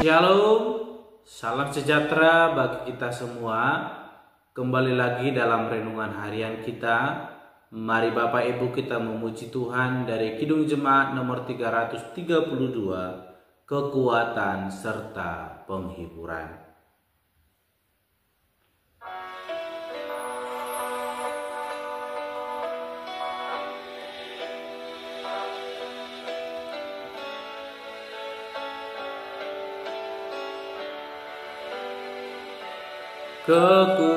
Shalom, salam sejahtera bagi kita semua. Kembali lagi dalam renungan harian kita. Mari Bapak Ibu kita memuji Tuhan dari Kidung Jemaat nomor 332, kekuatan serta penghiburan. Kekuatan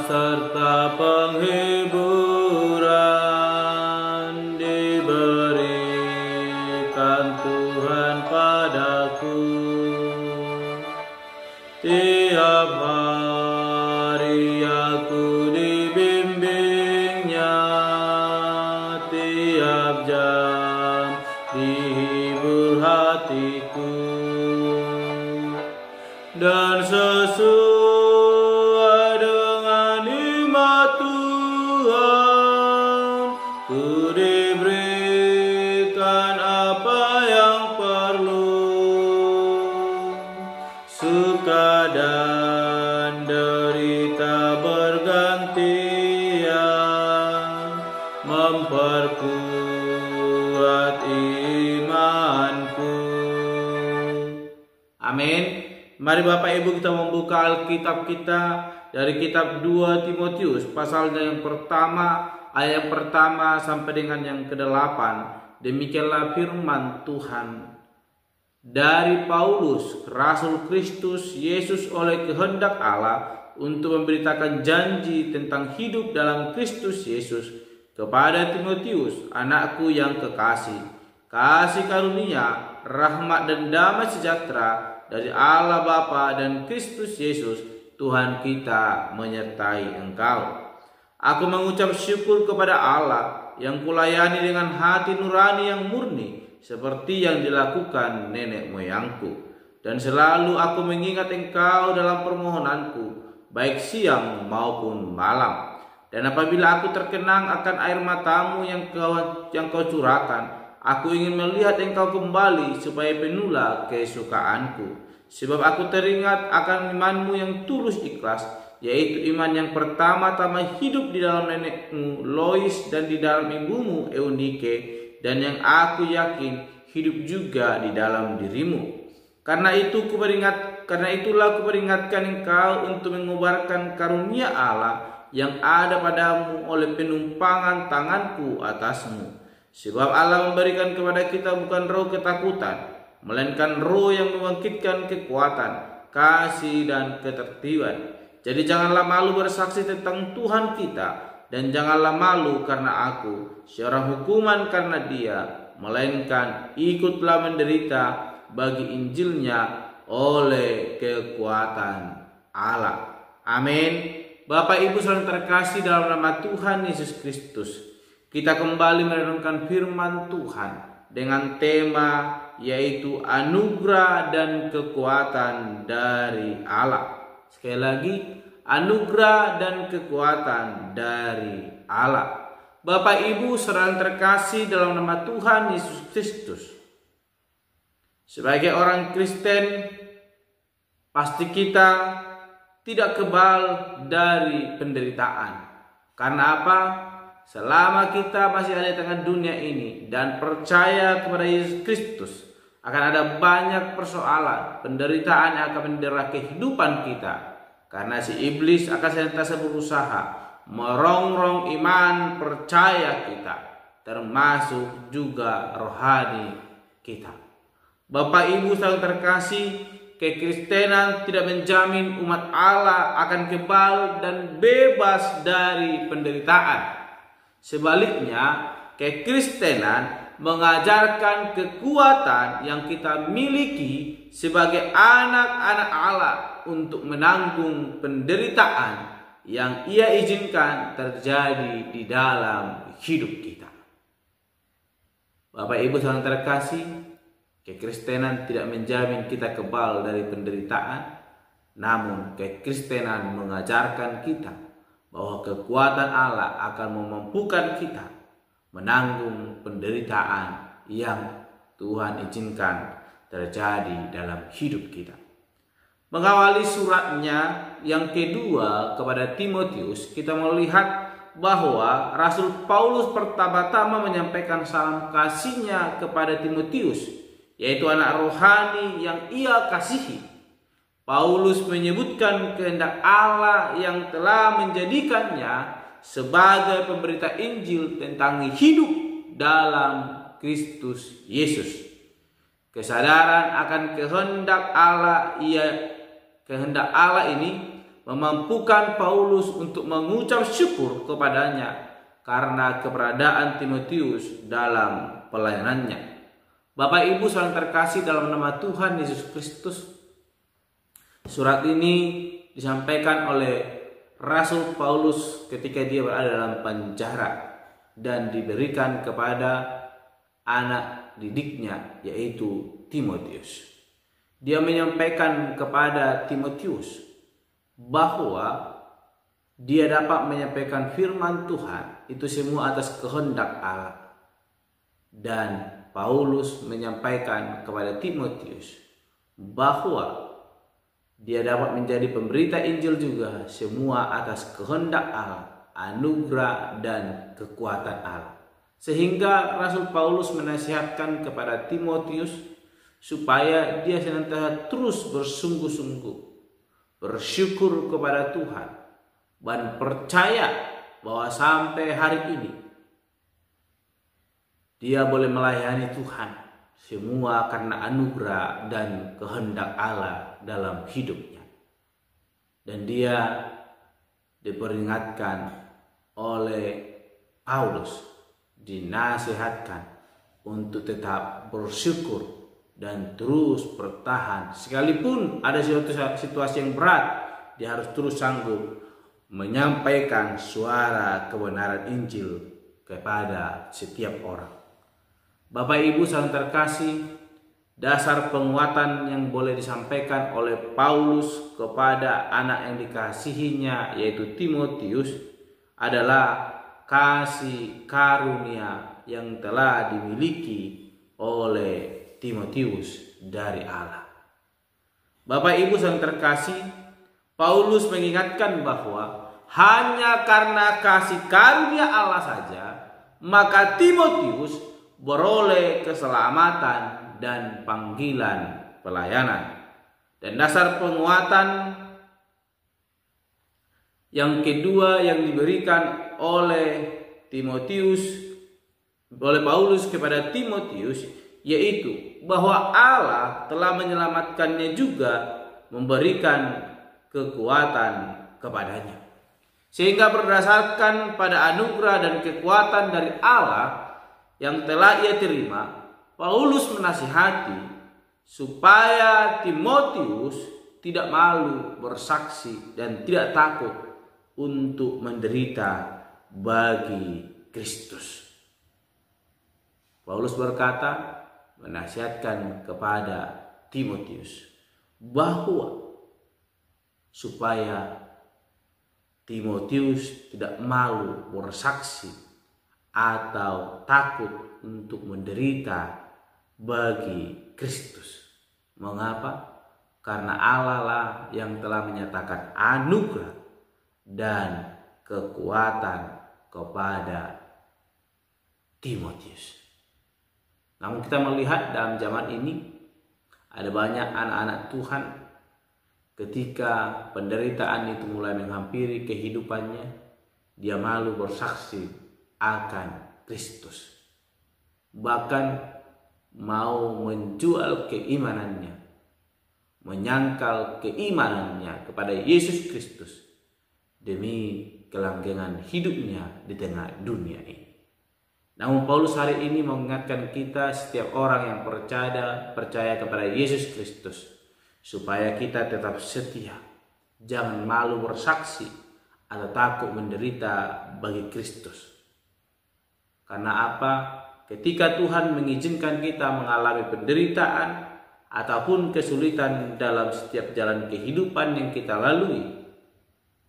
serta penghiburan diberikan Tuhan padaku. Tiap hari aku dibimbingnya, tiap jam dihibur hatiku. Dan sesuai dengan iman Tuhan, ku diberikan apa yang perlu. Suka dan derita bergantian, memperkuat imanku. Amin. Mari Bapak Ibu kita membuka Alkitab kita dari kitab 2 Timotius pasalnya yang pertama, ayat yang pertama sampai dengan yang ke-8. Demikianlah firman Tuhan. Dari Paulus, Rasul Kristus Yesus oleh kehendak Allah untuk memberitakan janji tentang hidup dalam Kristus Yesus kepada Timotius, anakku yang kekasih. Kasih karunia, rahmat dan damai sejahtera dari Allah Bapa dan Kristus Yesus Tuhan kita menyertai engkau. Aku mengucap syukur kepada Allah yang kulayani dengan hati nurani yang murni seperti yang dilakukan nenek moyangku. Dan selalu aku mengingat engkau dalam permohonanku baik siang maupun malam. Dan apabila aku terkenang akan air matamu yang kau curahkan, aku ingin melihat engkau kembali supaya penuhlah kesukaanku. Sebab aku teringat akan imanmu yang tulus ikhlas, yaitu iman yang pertama-tama hidup di dalam nenekmu Lois dan di dalam ibumu Eunike, dan yang aku yakin hidup juga di dalam dirimu. Karena itulah kuperingatkan engkau untuk mengubarkan karunia Allah yang ada padamu oleh penumpangan tanganku atasmu. Sebab Allah memberikan kepada kita bukan roh ketakutan, melainkan roh yang membangkitkan kekuatan, kasih dan ketertiban. Jadi janganlah malu bersaksi tentang Tuhan kita, dan janganlah malu karena aku, seorang hukuman karena Dia, melainkan ikutlah menderita bagi Injilnya oleh kekuatan Allah. Amin. Bapak Ibu saudara terkasih dalam nama Tuhan Yesus Kristus, kita kembali merenungkan firman Tuhan dengan tema yaitu anugerah dan kekuatan dari Allah. Sekali lagi, anugerah dan kekuatan dari Allah. Bapak Ibu saudara terkasih dalam nama Tuhan Yesus Kristus, sebagai orang Kristen pasti kita tidak kebal dari penderitaan. Karena apa? Selama kita masih ada di tengah dunia ini dan percaya kepada Yesus Kristus, akan ada banyak persoalan, penderitaan yang akan mendera kehidupan kita. Karena si iblis akan senantiasa berusaha merongrong iman percaya kita, termasuk juga rohani kita. Bapak Ibu saudara terkasih, kekristenan tidak menjamin umat Allah akan kebal dan bebas dari penderitaan. Sebaliknya, kekristenan mengajarkan kekuatan yang kita miliki sebagai anak-anak Allah untuk menanggung penderitaan yang Ia izinkan terjadi di dalam hidup kita. Bapak Ibu saudara terkasih, kekristenan tidak menjamin kita kebal dari penderitaan, namun kekristenan mengajarkan kita bahwa kekuatan Allah akan memampukan kita menanggung penderitaan yang Tuhan izinkan terjadi dalam hidup kita. Mengawali suratnya yang kedua kepada Timotius, kita melihat bahwa Rasul Paulus pertama-tama menyampaikan salam kasihnya kepada Timotius, yaitu anak rohani yang ia kasihi. Paulus menyebutkan kehendak Allah yang telah menjadikannya sebagai pemberita Injil tentang hidup dalam Kristus Yesus. Kesadaran akan kehendak Allah ini memampukan Paulus untuk mengucap syukur kepadanya karena keberadaan Timotius dalam pelayanannya. Bapak Ibu saudara terkasih dalam nama Tuhan Yesus Kristus, surat ini disampaikan oleh Rasul Paulus ketika dia berada dalam penjara dan diberikan kepada anak didiknya, yaitu Timotius. Dia menyampaikan kepada Timotius bahwa dia dapat menyampaikan firman Tuhan itu semua atas kehendak Allah. Dan Paulus menyampaikan kepada Timotius bahwa dia dapat menjadi pemberita Injil juga semua atas kehendak Allah, anugerah dan kekuatan Allah. Sehingga Rasul Paulus menasihatkan kepada Timotius supaya dia senantiasa terus bersungguh-sungguh bersyukur kepada Tuhan dan percaya bahwa sampai hari ini dia boleh melayani Tuhan semua karena anugerah dan kehendak Allah dalam hidupnya. Dan dia diperingatkan oleh Paulus, dinasihatkan untuk tetap bersyukur dan terus bertahan. Sekalipun ada suatu situasi yang berat, dia harus terus sanggup menyampaikan suara kebenaran Injil kepada setiap orang. Bapak Ibu saudara terkasih, dasar penguatan yang boleh disampaikan oleh Paulus kepada anak yang dikasihinya yaitu Timotius adalah kasih karunia yang telah dimiliki oleh Timotius dari Allah. Bapak Ibu saudara terkasih, Paulus mengingatkan bahwa hanya karena kasih karunia Allah saja maka Timotius beroleh keselamatan dan panggilan pelayanan. Dan dasar penguatan yang kedua yang diberikan oleh Paulus kepada Timotius yaitu bahwa Allah telah menyelamatkannya juga memberikan kekuatan kepadanya. Sehingga berdasarkan pada anugerah dan kekuatan dari Allah yang telah ia terima, Paulus menasihati supaya Timotius tidak malu bersaksi dan tidak takut untuk menderita bagi Kristus. Paulus berkata, menasihatkan kepada Timotius bahwa supaya Timotius tidak malu bersaksi atau takut untuk menderita bagi Kristus. Mengapa? Karena Allah lah yang telah menyatakan anugerah dan kekuatan kepada Timotius. Namun kita melihat dalam zaman ini ada banyak anak-anak Tuhan ketika penderitaan itu mulai menghampiri kehidupannya, dia malu bersaksi akan Kristus. Bahkan mau menjual keimanannya, menyangkal keimanannya kepada Yesus Kristus demi kelanggengan hidupnya di tengah dunia ini. Namun Paulus hari ini mengingatkan kita setiap orang yang percaya kepada Yesus Kristus supaya kita tetap setia, jangan malu bersaksi atau takut menderita bagi Kristus. Karena apa? Ketika Tuhan mengizinkan kita mengalami penderitaan ataupun kesulitan dalam setiap jalan kehidupan yang kita lalui,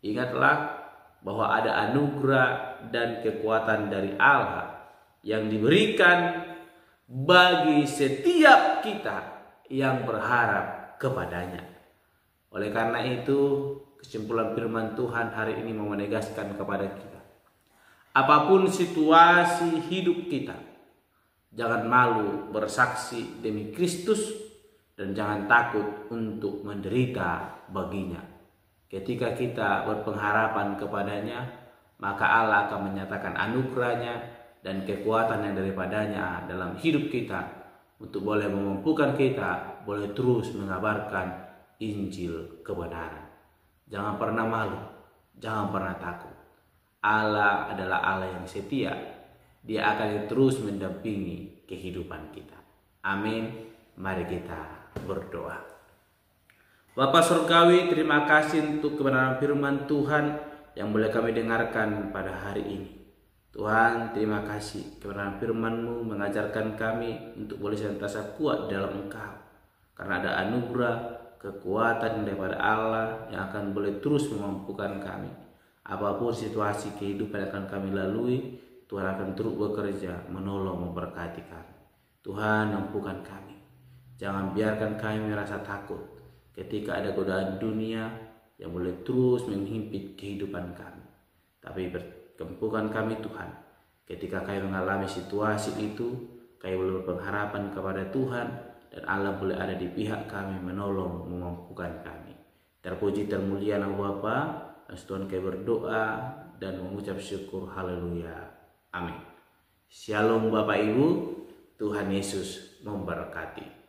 ingatlah bahwa ada anugerah dan kekuatan dari Allah yang diberikan bagi setiap kita yang berharap kepadanya. Oleh karena itu, kesimpulan firman Tuhan hari ini mau menegaskan kepada kita, apapun situasi hidup kita, jangan malu bersaksi demi Kristus dan jangan takut untuk menderita baginya. Ketika kita berpengharapan kepadanya, maka Allah akan menyatakan anugerahnya dan kekuatan yang daripadanya dalam hidup kita untuk boleh memampukan kita, boleh terus mengabarkan Injil kebenaran. Jangan pernah malu, jangan pernah takut. Allah adalah Allah yang setia. Dia akan terus mendampingi kehidupan kita. Amin. Mari kita berdoa. Bapa Surgawi, terima kasih untuk kebenaran firman Tuhan yang boleh kami dengarkan pada hari ini. Tuhan, terima kasih kebenaran firman-Mu mengajarkan kami untuk boleh senantiasa kuat dalam Engkau. Karena ada anugerah, kekuatan daripada Allah yang akan boleh terus memampukan kami. Apapun situasi kehidupan yang akan kami lalui, Tuhan akan terus bekerja, menolong, memberkati kami. Tuhan, mampukan kami. Jangan biarkan kami merasa takut ketika ada godaan dunia yang boleh terus menghimpit kehidupan kami. Tapi berkempukan kami Tuhan, ketika kami mengalami situasi itu, kami boleh berpengharapan kepada Tuhan dan Allah boleh ada di pihak kami, menolong, memampukan kami. Terpuji termulia nama Bapa, Tuhan kami berdoa dan mengucap syukur. Haleluya. Amin. Shalom Bapak Ibu, Tuhan Yesus memberkati.